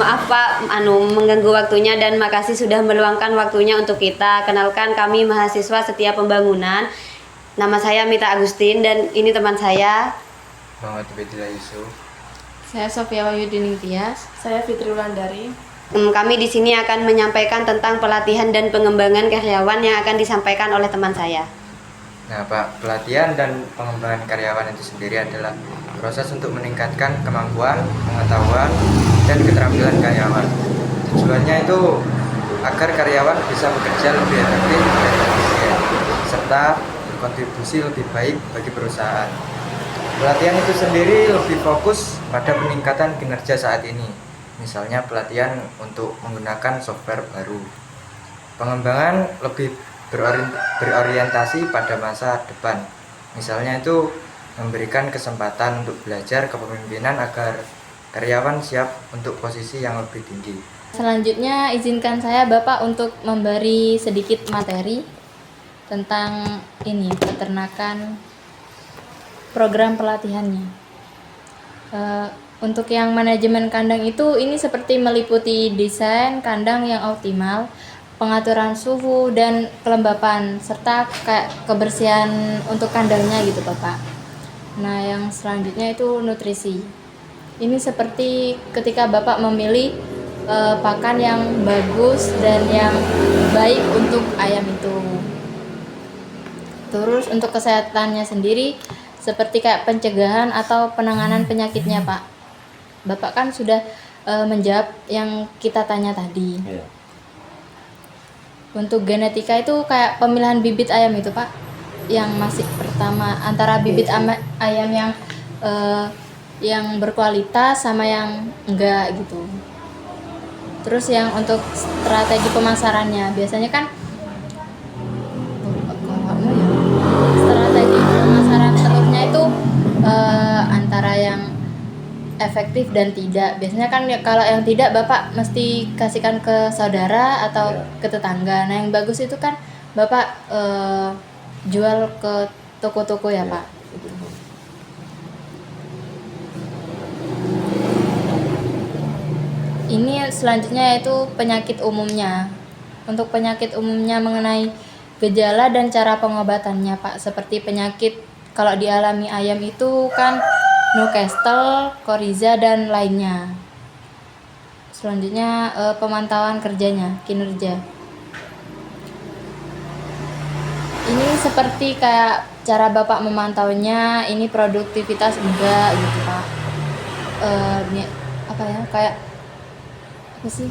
maaf Pak, mengganggu waktunya dan makasih sudah meluangkan waktunya untuk kita. Kenalkan kami mahasiswa Setia Pembangunan. Nama saya Mita Agustin dan ini teman saya. Muhammad Bedila Yusuf. Saya Sofia Wahyudin Tias. Saya Fitri Wulandari. Kami di sini akan menyampaikan tentang pelatihan dan pengembangan karyawan yang akan disampaikan oleh teman saya. Nah Pak, pelatihan dan pengembangan karyawan itu sendiri adalah proses untuk meningkatkan kemampuan, pengetahuan, dan keterampilan karyawan. Tujuannya itu agar karyawan bisa bekerja lebih efektif dan efisien, serta berkontribusi lebih baik bagi perusahaan. Pelatihan itu sendiri lebih fokus pada peningkatan kinerja saat ini, misalnya pelatihan untuk menggunakan software baru. Pengembangan lebih berorientasi pada masa depan, misalnya itu memberikan kesempatan untuk belajar kepemimpinan agar karyawan siap untuk posisi yang lebih tinggi. Selanjutnya izinkan saya Bapak untuk memberi sedikit materi tentang ini peternakan, program pelatihannya. Untuk yang manajemen kandang itu ini seperti meliputi desain kandang yang optimal, pengaturan suhu dan kelembapan, serta kebersihan untuk kandangnya gitu Bapak. Nah yang selanjutnya itu nutrisi. Ini seperti ketika Bapak memilih pakan yang bagus dan yang baik untuk ayam itu. Terus untuk kesehatannya sendiri seperti kayak pencegahan atau penanganan penyakitnya Pak. Bapak kan sudah menjawab yang kita tanya tadi. Yeah. Untuk genetika itu kayak pemilihan bibit ayam itu Pak, yang masih pertama antara bibit ayam yang berkualitas sama yang enggak gitu. Terus yang untuk strategi pemasarannya biasanya kan strategi pemasaran telurnya itu antara yang efektif dan tidak. Biasanya kan kalau yang tidak Bapak mesti kasihkan ke saudara atau ke tetangga. Nah yang bagus itu kan Bapak jual ke toko-toko ya Pak. Ini selanjutnya yaitu penyakit umumnya. Untuk penyakit umumnya mengenai gejala dan cara pengobatannya Pak. Seperti penyakit kalau dialami ayam itu kan Newcastle, Coryza dan lainnya. Selanjutnya pemantauan kerjanya, kinerja. Ini seperti kayak cara Bapak memantaunya, ini produktivitas enggak gitu Pak. Ini apa ya? Kayak apa sih?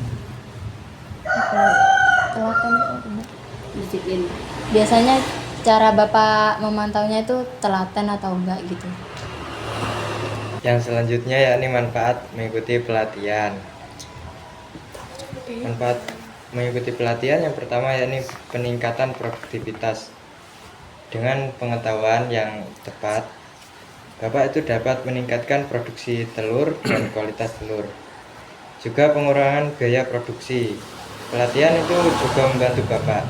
Telaten Disiplin. Biasanya cara Bapak memantaunya itu telaten atau enggak gitu. Yang selanjutnya yakni manfaat mengikuti pelatihan. Manfaat mengikuti pelatihan yang pertama yakni peningkatan produktivitas. Dengan pengetahuan yang tepat, Bapak itu dapat meningkatkan produksi telur dan kualitas telur. Juga pengurangan biaya produksi. Pelatihan itu juga membantu Bapak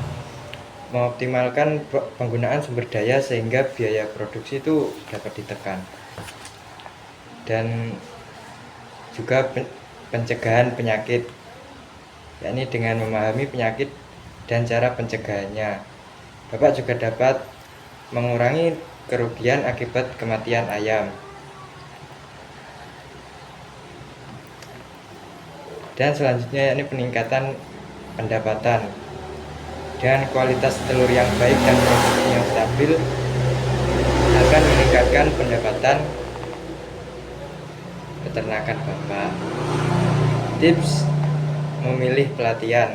mengoptimalkan penggunaan sumber daya sehingga biaya produksi itu dapat ditekan. Dan juga pencegahan penyakit, yakni dengan memahami penyakit dan cara pencegahannya, Bapak juga dapat mengurangi kerugian akibat kematian ayam. Dan selanjutnya yakni peningkatan pendapatan. Dengan kualitas telur yang baik dan produksi yang stabil akan meningkatkan pendapatan peternakan Bapak. Tips memilih pelatihan,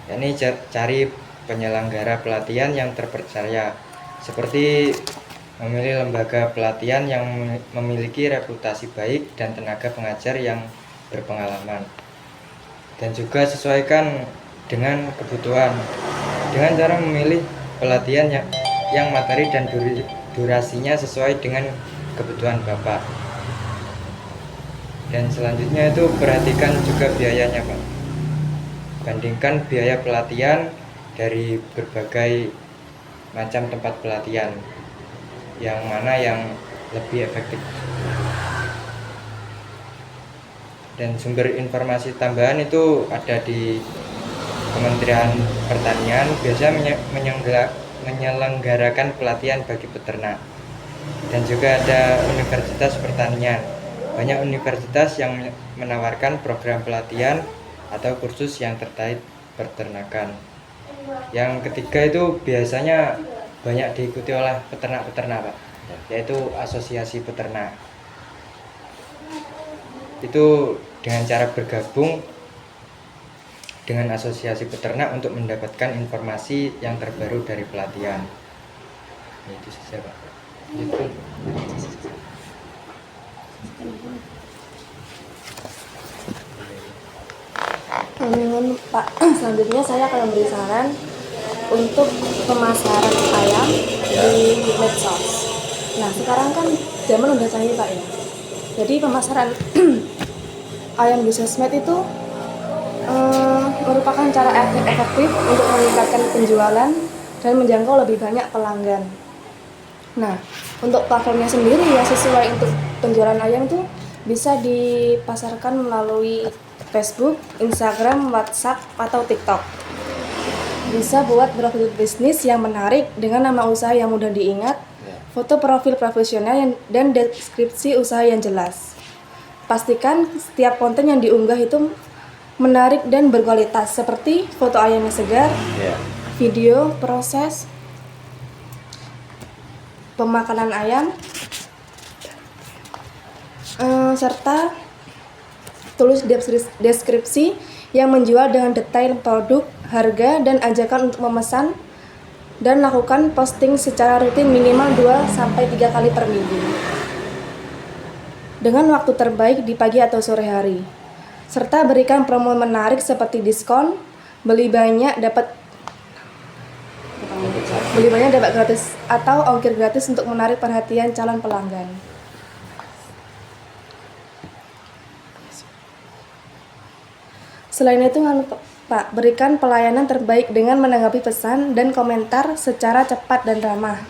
yakni cari penyelenggara pelatihan yang terpercaya, seperti memilih lembaga pelatihan yang memiliki reputasi baik dan tenaga pengajar yang berpengalaman. Dan juga sesuaikan dengan kebutuhan dengan cara memilih pelatihan yang materi dan durasinya sesuai dengan kebutuhan Bapak. Dan selanjutnya itu perhatikan juga biayanya Pak. Bandingkan biaya pelatihan dari berbagai macam tempat pelatihan, yang mana yang lebih efektif. Dan sumber informasi tambahan itu ada di Kementerian Pertanian, biasa menyelenggarakan pelatihan bagi peternak. Dan juga ada Universitas Pertanian. Banyak universitas yang menawarkan program pelatihan atau kursus yang terkait peternakan. Yang ketiga itu biasanya banyak diikuti oleh peternak-peternak, Pak, yaitu asosiasi peternak. Itu dengan cara bergabung dengan asosiasi peternak untuk mendapatkan informasi yang terbaru dari pelatihan. Itu saja, Pak. Itu. Pak, selanjutnya saya akan memberi saran untuk pemasaran ayam di medsos. Nah, sekarang kan zaman udah canggih, Pak, ya. Jadi pemasaran ayam di sosmed itu merupakan cara efektif untuk meningkatkan penjualan dan menjangkau lebih banyak pelanggan. Nah, untuk platformnya sendiri ya sesuai untuk penjualan ayam itu bisa dipasarkan melalui Facebook, Instagram, WhatsApp, atau TikTok. Bisa buat profil bisnis yang menarik dengan nama usaha yang mudah diingat, foto profil profesional dan deskripsi usaha yang jelas. Pastikan setiap konten yang diunggah itu menarik dan berkualitas, seperti foto ayam yang segar, video proses pemakanan ayam, serta tulis deskripsi yang menjual dengan detail produk, harga, dan ajakan untuk memesan, dan lakukan posting secara rutin minimal 2-3 kali per minggu dengan waktu terbaik di pagi atau sore hari, serta berikan promo menarik seperti diskon, beli banyak dapat gratis atau ongkir gratis untuk menarik perhatian calon pelanggan. Selain itu, Pak, berikan pelayanan terbaik dengan menanggapi pesan dan komentar secara cepat dan ramah.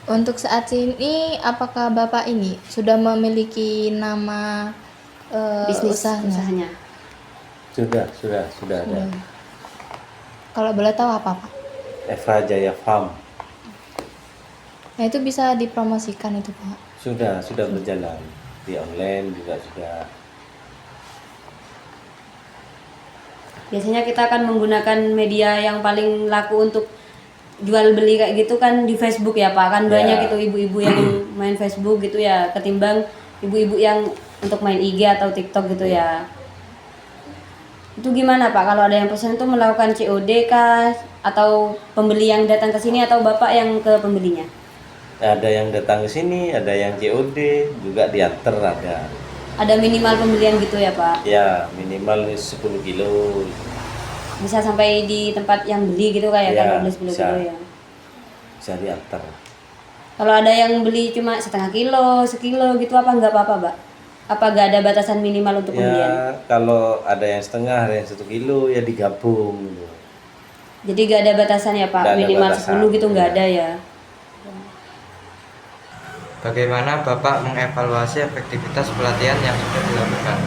Untuk saat ini, apakah Bapak ini sudah memiliki nama Bisnis usahanya? Sudah ada. Kalau boleh tahu apa, Pak? Eva Jaya Farm. Nah, itu bisa dipromosikan itu, Pak. Sudah berjalan di online juga sudah. Biasanya kita akan menggunakan media yang paling laku untuk jual beli kayak gitu kan di Facebook ya, Pak. Kan banyak itu ibu-ibu yang main Facebook gitu ya, ketimbang ibu-ibu yang untuk main IG atau TikTok gitu ya. Itu gimana, Pak, kalau ada yang pesan itu melakukan COD kah, atau pembeli yang datang ke sini, atau Bapak yang ke pembelinya? Ada yang datang ke sini, ada yang COD, juga diantar ada. Ada minimal pembelian gitu ya, Pak? Ya, minimal 10 kilo. Bisa sampai di tempat yang beli gitu kayak Ya, kan, beli 10 kilo ya. Bisa diantar. Kalau ada yang beli cuma setengah kilo, sekilo gitu, apa nggak apa-apa, Pak? Apa nggak ada batasan minimal untuk pembelian? Ya, kalau ada yang setengah, ada yang 1 kilo, ya digabung. Jadi nggak ada batasan ya, Pak? Nggak ada Minimal batasan, 10 gitu nggak ya. ada ya? Bagaimana Bapak mengevaluasi efektivitas pelatihan yang sudah dilakukan?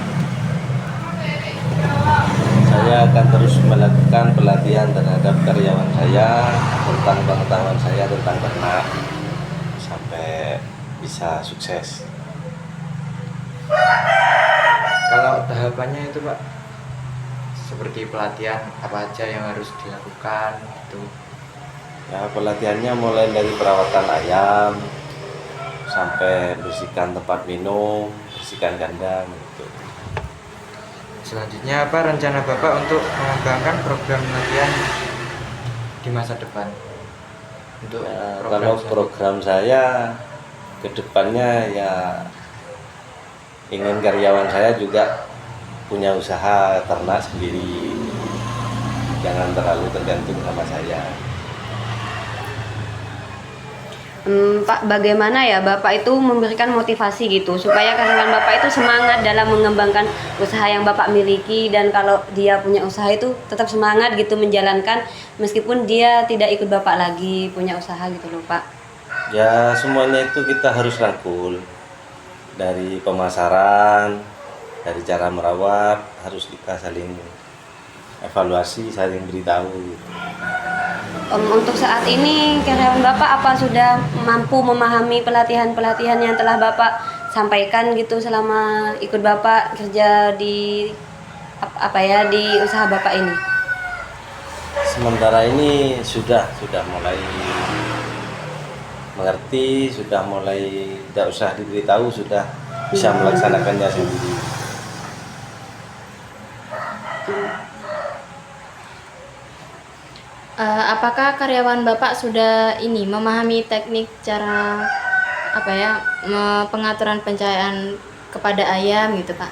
Saya akan terus melakukan pelatihan terhadap karyawan saya tentang pengetahuan saya tentang ternak sampai bisa sukses. Kalau tahapannya itu, Pak, seperti pelatihan apa aja yang harus dilakukan itu? Ya, pelatihannya mulai dari perawatan ayam sampai bersihkan tempat minum, bersihkan kandang gitu. Selanjutnya apa rencana Bapak untuk mengembangkan program pelatihan di masa depan? Untuk Ya, kalau program saya ke depannya ya ingin karyawan saya juga punya usaha ternak sendiri, jangan terlalu tergantung sama saya. Pak, bagaimana ya Bapak itu memberikan motivasi gitu supaya karyawan Bapak itu semangat dalam mengembangkan usaha yang Bapak miliki, dan kalau dia punya usaha itu tetap semangat gitu menjalankan meskipun dia tidak ikut Bapak lagi punya usaha gitu loh, Pak. Ya semuanya itu kita harus rangkul, dari pemasaran, dari cara merawat harus kita saling evaluasi, saling beritahu gitu. Untuk saat ini karyawan Bapak apa sudah mampu memahami pelatihan-pelatihan yang telah Bapak sampaikan gitu selama ikut Bapak kerja di di usaha Bapak ini? Sementara ini sudah mulai mengerti, sudah mulai tidak usah diberitahu, sudah bisa melaksanakannya sendiri. Apakah karyawan Bapak sudah ini memahami teknik cara pengaturan pencahayaan kepada ayam gitu Pak?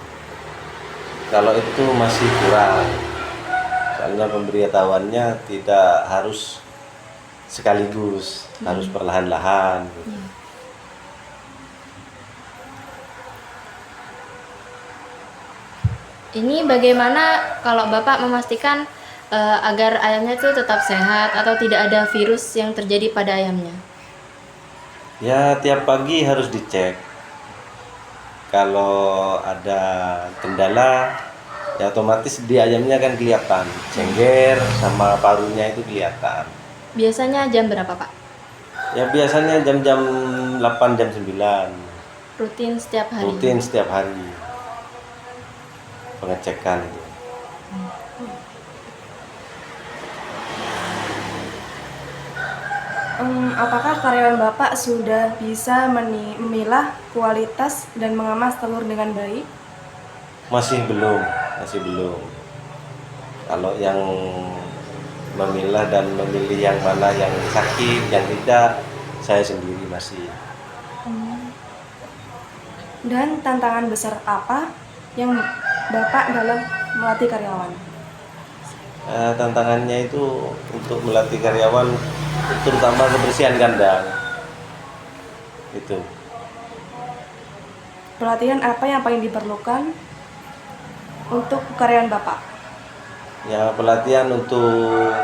Kalau itu masih kurang, soalnya pemberitahuannya tidak harus sekaligus, harus perlahan-lahan. Ini bagaimana kalau Bapak memastikan agar ayamnya itu tetap sehat atau tidak ada virus yang terjadi pada ayamnya? Ya tiap pagi harus dicek. Kalau ada kendala, ya otomatis di ayamnya kan kelihatan, cengger sama parunya itu kelihatan. Biasanya jam berapa Pak? Ya biasanya jam-jam 8, jam 9. Rutin setiap hari? Rutin setiap hari pengecekan itu. Apakah karyawan Bapak sudah bisa memilah kualitas dan mengemas telur dengan baik? Masih belum. Kalau yang memilah dan memilih yang mana yang sakit, yang tidak, saya sendiri masih. Dan tantangan besar apa yang Bapak dalam melatih karyawan? Tantangannya itu untuk melatih karyawan, terutama kebersihan kandang. Itu. Pelatihan apa yang paling diperlukan untuk karyawan Bapak? Ya pelatihan untuk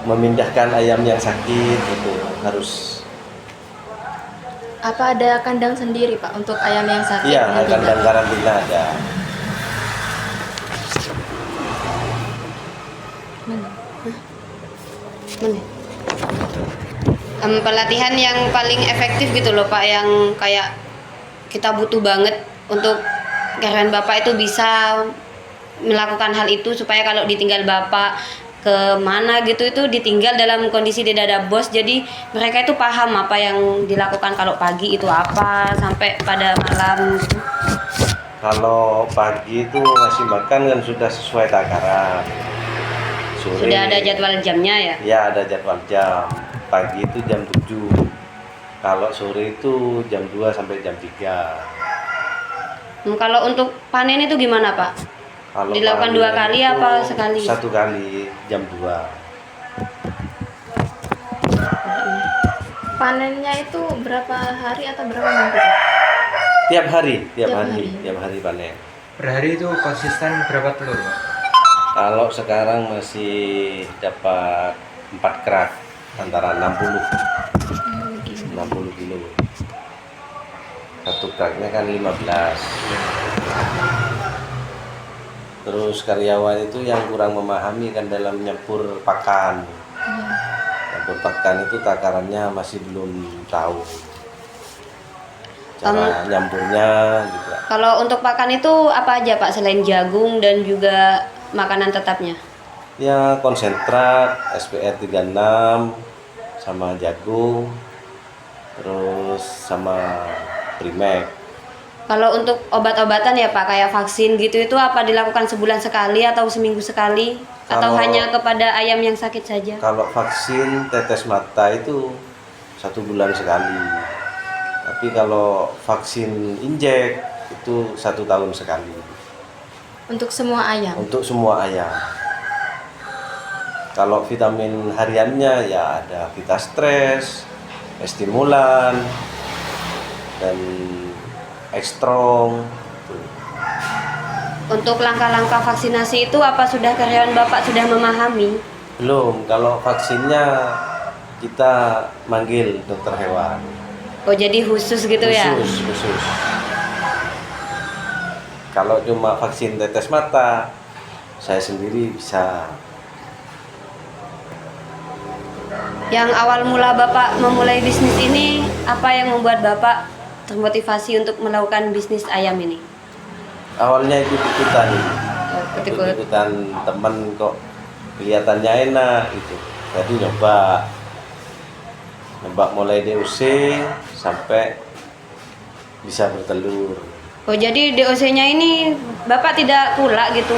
memindahkan ayam yang sakit itu harus. Apa ada kandang sendiri Pak untuk ayam yang sakit? Iya, kandang karantina ada. Pelatihan yang paling efektif gitu loh Pak, yang kayak kita butuh banget untuk karyawan Bapak itu bisa melakukan hal itu, supaya kalau ditinggal Bapak ke mana gitu itu ditinggal dalam kondisi tidak ada bos, jadi mereka itu paham apa yang dilakukan kalau pagi itu apa sampai pada malam gitu. Kalau pagi itu ngasih makan kan sudah sesuai takaran. Sore, Sudah ada jadwal jamnya ya? Ya ada jadwal jam. Pagi itu jam 7. Kalau sore itu jam 2 sampai jam 3. Kalau untuk panen itu gimana Pak? Kalau Dilakukan panen 2 kali itu apa sekali? 1 kali, jam 2. Panennya itu berapa hari atau berapa minggu Pak? Tiap hari panen. Per hari itu konsisten berapa telur, Pak? Kalau sekarang masih dapat 4 kerak, antara 60 kilo. Satu keraknya kan 15. Terus karyawan itu yang kurang memahami kan dalam nyampur pakan. Nyampur pakan itu takarannya masih belum tahu. Cara nyampurnya juga. Kalau untuk pakan itu apa aja Pak selain jagung dan juga makanan tetapnya? Ya konsentrat, SPR 36 sama jagung, terus sama primek. Kalau untuk obat-obatan ya Pak, kayak vaksin gitu, itu apa dilakukan sebulan sekali atau seminggu sekali? Atau hanya kepada ayam yang sakit saja? Kalau vaksin tetes mata itu 1 bulan sekali. Tapi kalau vaksin injek itu 1 tahun sekali. Untuk semua ayam? Untuk semua ayam. Kalau vitamin hariannya ya ada Vitastres, stimulan, dan ekstrong. Untuk langkah-langkah vaksinasi itu apa sudah karyawan Bapak sudah memahami? Belum, kalau vaksinnya kita manggil dokter hewan. Oh jadi khusus gitu ya? Khusus. Kalau cuma vaksin tetes mata, saya sendiri bisa. Yang awal mula Bapak memulai bisnis ini, apa yang membuat Bapak termotivasi untuk melakukan bisnis ayam ini? Awalnya ikut-ikutan, Ikut-ikut. ikut-ikutan teman kok kelihatannya enak gitu. Jadi nyoba mulai DOC sampai bisa bertelur. Oh jadi DOC-nya ini Bapak tidak pula gitu?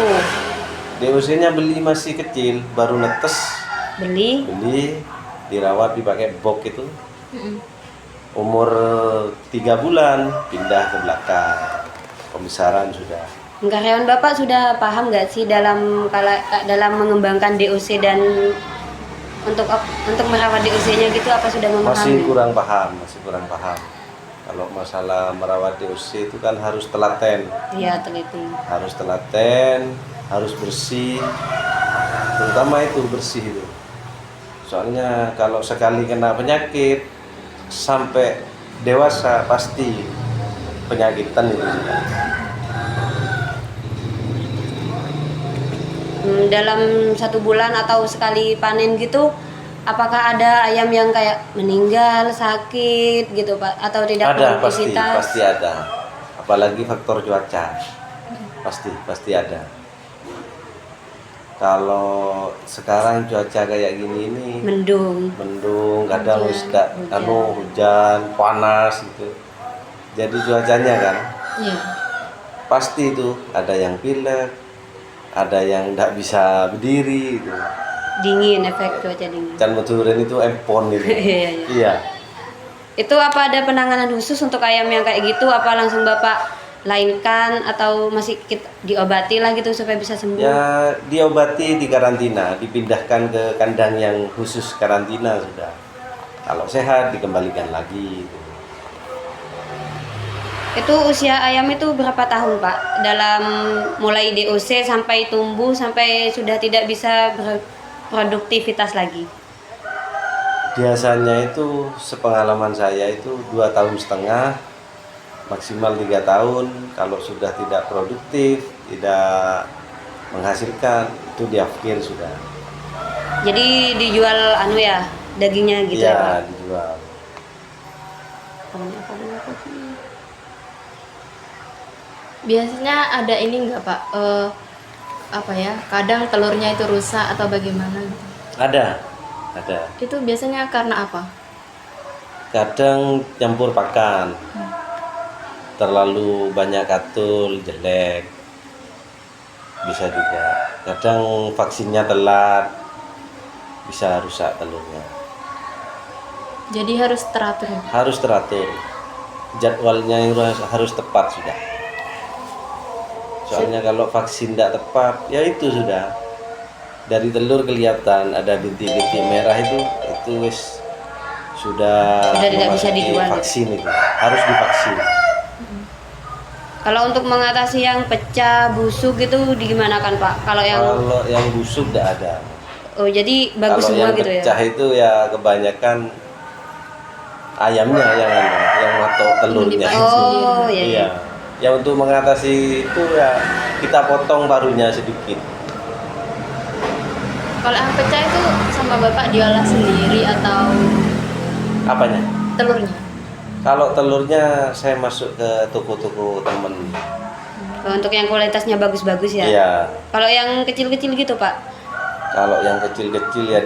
DOC-nya beli masih kecil, baru netes, Beli? dirawat dipakai box itu. Umur 3 bulan pindah ke belakang, pembesaran sudah. Karyawan Bapak sudah paham nggak sih dalam mengembangkan DOC dan untuk merawat DOC-nya gitu, apa sudah memahami? Masih kurang paham. Kalau masalah merawat DOC itu kan harus telaten. Iya, teliti. Harus telaten, harus bersih. Terutama itu bersih itu. Soalnya kalau sekali kena penyakit sampai dewasa pasti penyakitan itu sudah. Dalam 1 bulan atau sekali panen gitu, apakah ada ayam yang kayak meninggal, sakit gitu Pak, atau tidak Ada, produktivitas? pasti ada. Apalagi faktor cuaca. Pasti ada. Kalau sekarang cuaca kayak gini ini Mendung. kadang hujan, panas gitu. Jadi cuacanya kan Iya. pasti itu ada yang pilek, ada yang tidak bisa berdiri gitu. Dingin, efek cuaca dingin. Can meturin itu empon gitu. Iya. Iya. Itu apa ada penanganan khusus untuk ayam yang kayak gitu? Apa langsung Bapak lainkan atau masih diobati lah gitu supaya bisa sembuh? Ya diobati, di karantina, dipindahkan ke kandang yang khusus karantina sudah. Kalau sehat dikembalikan lagi. Gitu. Itu usia ayam itu berapa tahun Pak? Dalam mulai DOC sampai tumbuh sampai sudah tidak bisa berproduktivitas lagi. Biasanya itu sepengalaman saya itu 2,5 tahun, maksimal 3 tahun. Kalau sudah tidak produktif, tidak menghasilkan, itu diafkir sudah. Jadi dijual dagingnya gitu ya Pak? Iya, dijual. Biasanya ada ini enggak Pak? Kadang telurnya itu rusak atau bagaimana gitu. Ada. Itu biasanya karena apa? Kadang campur pakan. Terlalu banyak katul, jelek. Bisa juga. Kadang vaksinnya telat, bisa rusak telurnya. Jadi harus teratur. Harus teratur. Jadwalnya itu harus tepat sudah. Soalnya kalau vaksin tidak tepat, ya itu sudah. Dari telur kelihatan ada bintik-bintik merah itu wis sudah tidak bisa memasuki dijual. Vaksin itu harus divaksin. Kalau untuk mengatasi yang pecah, busuk gitu gimana kan Pak? Kalau yang busuk tidak ada. Oh jadi bagus Kalau semua yang gitu ya? pecah itu ya kebanyakan ayamnya yang matok telurnya. Oh iya. Iya. Ya untuk mengatasi itu ya kita potong paruhnya sedikit. Kalau yang pecah itu sama Bapak diolah sendiri atau Apanya? telurnya? Kalau telurnya saya masuk ke toko-toko temen. Untuk yang kualitasnya bagus-bagus ya? Iya. Kalau yang kecil-kecil gitu Pak? Kalau yang kecil-kecil ya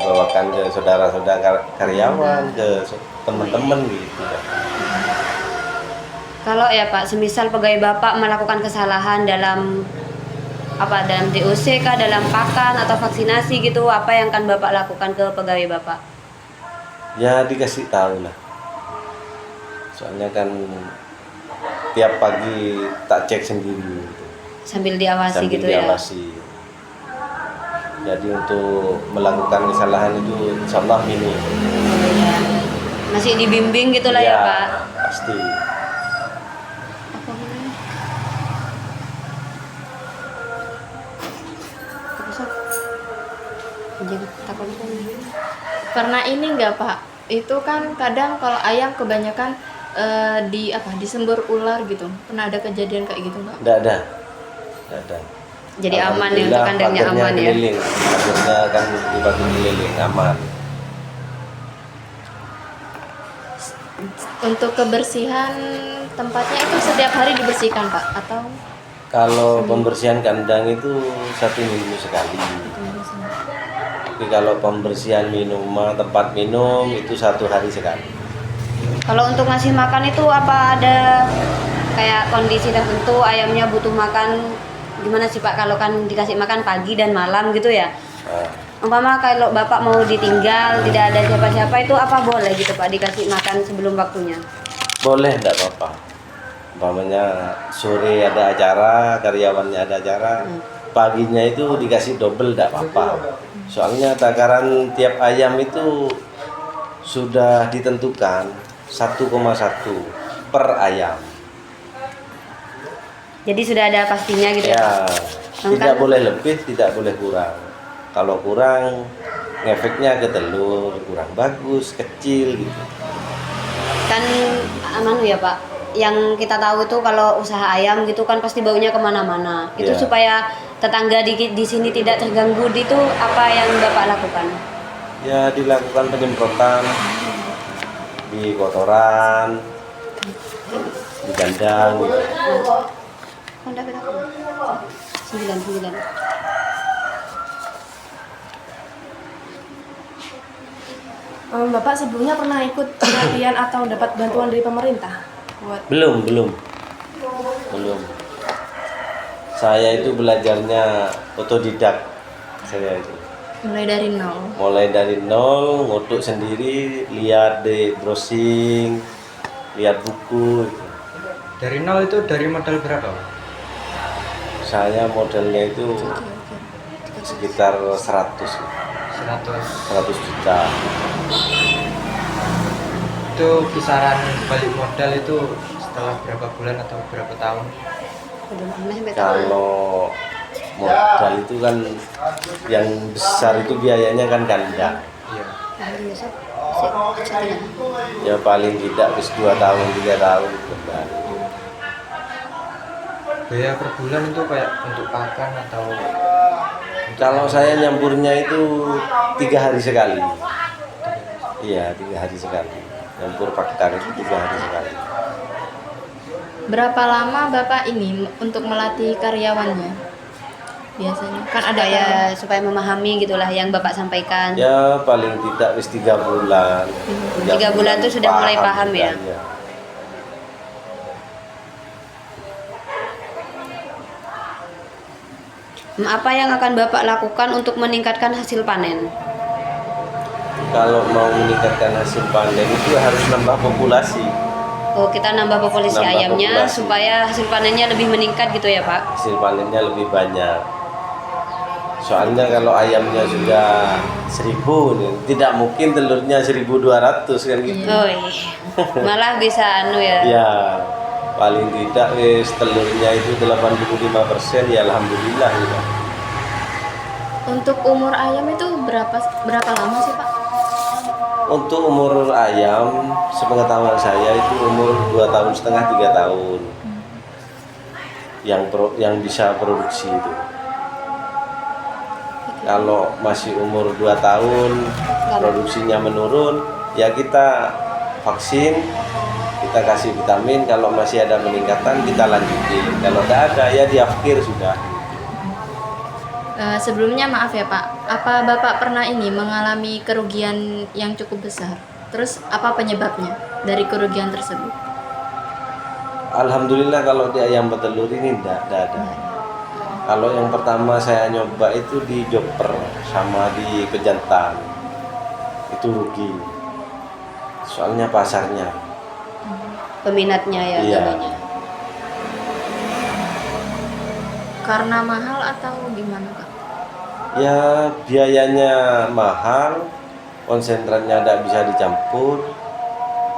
bawakan ke saudara-saudara karyawan, ke teman-teman gitu. Kalau ya Pak, semisal pegawai Bapak melakukan kesalahan dalam DOC kah, dalam pakan atau vaksinasi gitu, apa yang akan Bapak lakukan ke pegawai Bapak? Ya dikasih tahu lah. Soalnya kan tiap pagi tak cek sendiri gitu. Sambil diawasi gitu ya? Diawasi. Jadi untuk melakukan kesalahan itu insya Allah minim. Oh, iya. Masih dibimbing gitulah ya Pak? Pasti. Jadi takut Pernah ini enggak Pak? Itu kan kadang kalau ayam kebanyakan disembur ular gitu. Pernah ada kejadian kayak gitu enggak? Enggak ada. Enggak ada. Jadi aman ya untuk Alhamdulillah, kandangnya pagernya aman ya. keliling. Pagernya kan dibagi keliling, aman. Untuk kebersihan tempatnya itu setiap hari dibersihkan Pak atau Kalau pembersihan kandang itu 1 minggu sekali. Tapi kalau pembersihan minuman, tempat minum itu 1 hari sekali. Kalau untuk ngasih makan itu apa ada kayak kondisi tertentu ayamnya butuh makan gimana sih Pak? Kalau kan dikasih makan pagi dan malam gitu ya. Nah, Umpama kalau Bapak mau ditinggal tidak ada siapa-siapa itu apa boleh gitu Pak dikasih makan sebelum waktunya? boleh, enggak apa-apa. Umpamanya sore ada acara, karyawannya ada acara, paginya itu dikasih double enggak apa-apa. Soalnya takaran tiap ayam itu sudah ditentukan 1,1 per ayam. Jadi sudah ada pastinya gitu ya Pak? Ya, tidak Kan- boleh lebih, tidak boleh kurang. Kalau kurang, ngefeknya ke telur, kurang bagus, kecil gitu. Kan ya Pak, yang kita tahu itu kalau usaha ayam gitu kan pasti baunya kemana-mana. Itu Iya. supaya tetangga di sini tidak terganggu itu apa yang Bapak lakukan? Ya, dilakukan penyemprotan di kotoran, di kandang gitu. Honda berapa? 9. Bapak sebelumnya pernah ikut pelatihan atau dapat bantuan dari pemerintah buat Belum. Saya itu belajarnya otodidak. Saya itu mulai dari nol? ngutuk sendiri, lihat di browsing, lihat buku gitu. Dari nol itu dari modal berapa? Pak? Saya modelnya itu sekitar 100 juta. Itu kisaran balik modal itu setelah berapa bulan atau berapa tahun? Kalau modal itu kan yang besar itu biayanya kan kandang. Iya. Ya paling tidak bis 2 tahun 3 tahun benar. Biaya per bulan itu kayak untuk pakan atau Kalau saya nyampurnya itu 3 hari sekali. Iya, 3 hari sekali. Nyampur pakan itu 3 hari sekali. Berapa lama Bapak ini untuk melatih karyawannya? Biasanya kan ada supaya memahami gitulah yang Bapak sampaikan. Ya paling tidak wis 3 bulan. 3 bulan itu sudah mulai paham sudah, ya? iya. Apa yang akan Bapak lakukan untuk meningkatkan hasil panen? Kalau mau meningkatkan hasil panen itu harus nambah populasi. Oh, kita nambah populasi Nambah ayamnya populasi. supaya hasil panennya lebih meningkat gitu ya Pak? Hasil panennya lebih banyak. Soalnya kalau ayamnya sudah 1000 nih, tidak mungkin telurnya 1200 kan gitu. Oh, malah bisa ya. Ya, paling tidak wis telurnya itu 85% ya alhamdulillah gitu. Untuk umur ayam itu berapa lama sih Pak? Untuk umur ayam, sepengetahuan saya itu umur 2,5 tahun 3 tahun. Yang bisa produksi itu. Kalau masih umur 2 tahun, produksinya menurun, ya kita vaksin, kita kasih vitamin. Kalau masih ada peningkatan, kita lanjutin. Kalau tidak ada, ya diafkir sudah. Sebelumnya maaf ya Pak, apa Bapak pernah ini mengalami kerugian yang cukup besar? Terus apa penyebabnya dari kerugian tersebut? Alhamdulillah kalau di ayam petelur ini tidak ada. Kalau yang pertama saya nyoba itu di Joper sama di Pejantan, itu rugi. Soalnya pasarnya. Peminatnya ya Iya. nggak banyak. Karena mahal atau gimana Pak? Ya biayanya mahal, konsentratnya tidak bisa dicampur,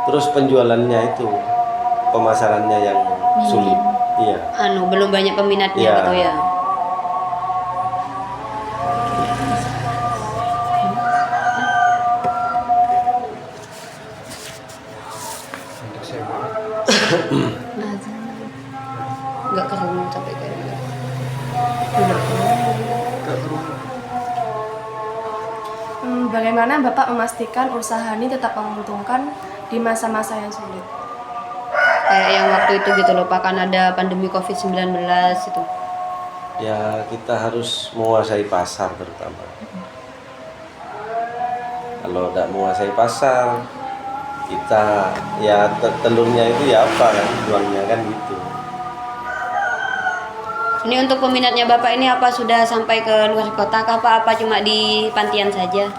terus penjualannya itu pemasarannya yang sulit. Iya. Belum banyak peminatnya Iya. gitu ya. bagaimana Bapak memastikan usaha ini tetap menguntungkan di masa-masa yang sulit? Kayak yang waktu itu gitu loh Pak, kan ada pandemi COVID-19 itu. Ya kita harus menguasai pasar terutama. Kalau tidak menguasai pasar, kita ya telurnya itu ya apa kan, jualnya kan gitu. Ini untuk peminatnya Bapak ini apa sudah sampai ke luar kota kah Pak? Apa cuma di Pantian saja?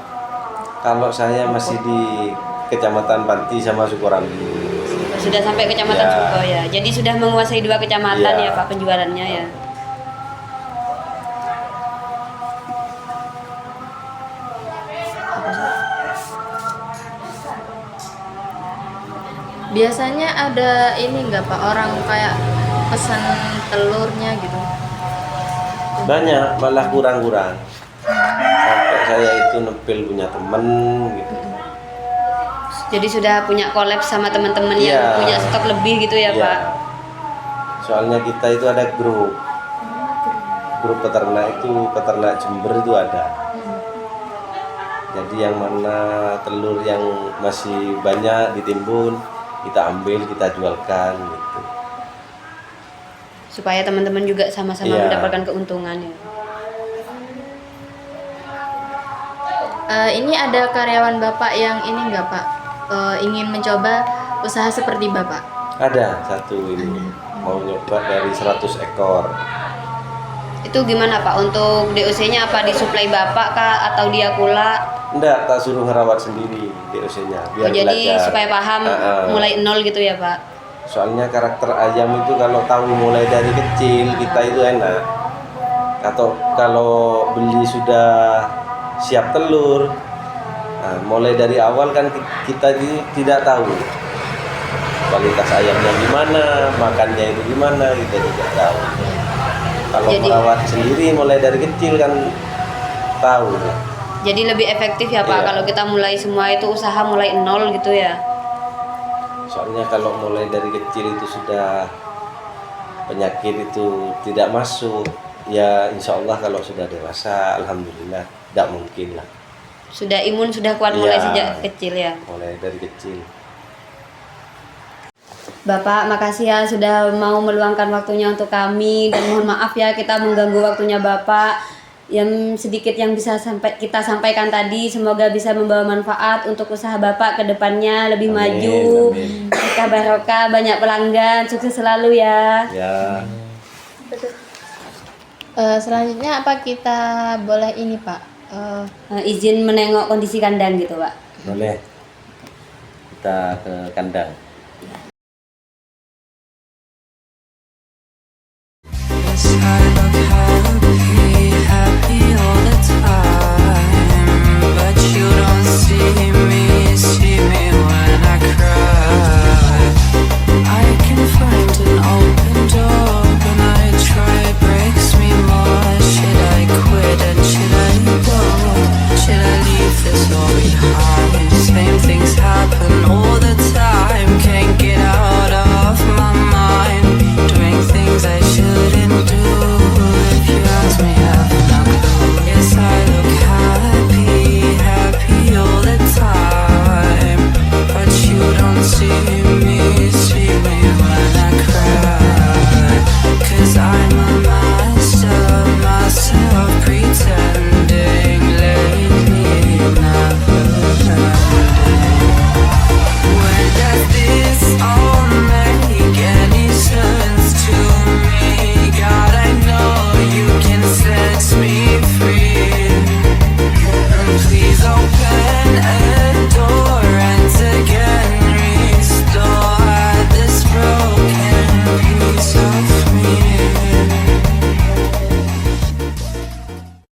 Kalau saya masih di Kecamatan Panti sama Sukorambi. Sudah sampai Kecamatan Ya. Suko ya. Jadi sudah menguasai 2 kecamatan Ya. ya Pak penjualannya ya. Biasanya ada ini nggak Pak, orang kayak pesan telurnya gitu? Banyak, malah kurang-kurang. Sampai saya itu nepil punya temen gitu. Jadi sudah punya collab sama teman-teman yang Iya. punya stok lebih gitu ya Iya. Pak. Soalnya kita itu ada grup peternak itu, peternak Jember itu ada. Jadi yang mana telur yang masih banyak ditimbun, kita ambil, kita jualkan gitu. Supaya teman-teman juga sama-sama Iya. mendapatkan keuntungan ya. Ini ada karyawan Bapak yang ini nggak Pak, ingin mencoba usaha seperti Bapak? Ada satu ini mau nyoba dari 100 ekor. Itu gimana Pak? Untuk DOC-nya apa disuplai Bapak kah atau dia pula? Enggak, tak suruh ngerawat sendiri DOC-nya biar Jadi belajar. supaya paham mulai nol gitu ya Pak. Soalnya karakter ayam itu kalau tahu mulai dari kecil kita itu enak. Atau kalau beli sudah siap telur, nah, mulai dari awal kan kita ini tidak tahu kualitas ayamnya gimana, makannya itu gimana, kita tidak tahu. Kalau Jadi- merawat sendiri mulai dari kecil kan tahu. Jadi lebih efektif ya Pak Iya. kalau kita mulai semua itu usaha mulai nol gitu ya. Soalnya kalau mulai dari kecil itu sudah penyakit itu tidak masuk, ya insya Allah kalau sudah dewasa, alhamdulillah tidak mungkin lah. Sudah imun, sudah kuat mulai Iya. sejak kecil ya. Mulai dari kecil. Bapak, makasih ya sudah mau meluangkan waktunya untuk kami dan mohon maaf ya kita mengganggu waktunya Bapak. Yang sedikit yang bisa kita sampaikan tadi semoga bisa membawa manfaat untuk usaha Bapak ke depannya lebih Amin, maju. amin. Berkah barokah, banyak pelanggan, sukses selalu ya. Ya, Selanjutnya apa kita boleh ini Pak? Izin menengok kondisi kandang gitu Pak. boleh kita ke kandang. Yes, I love how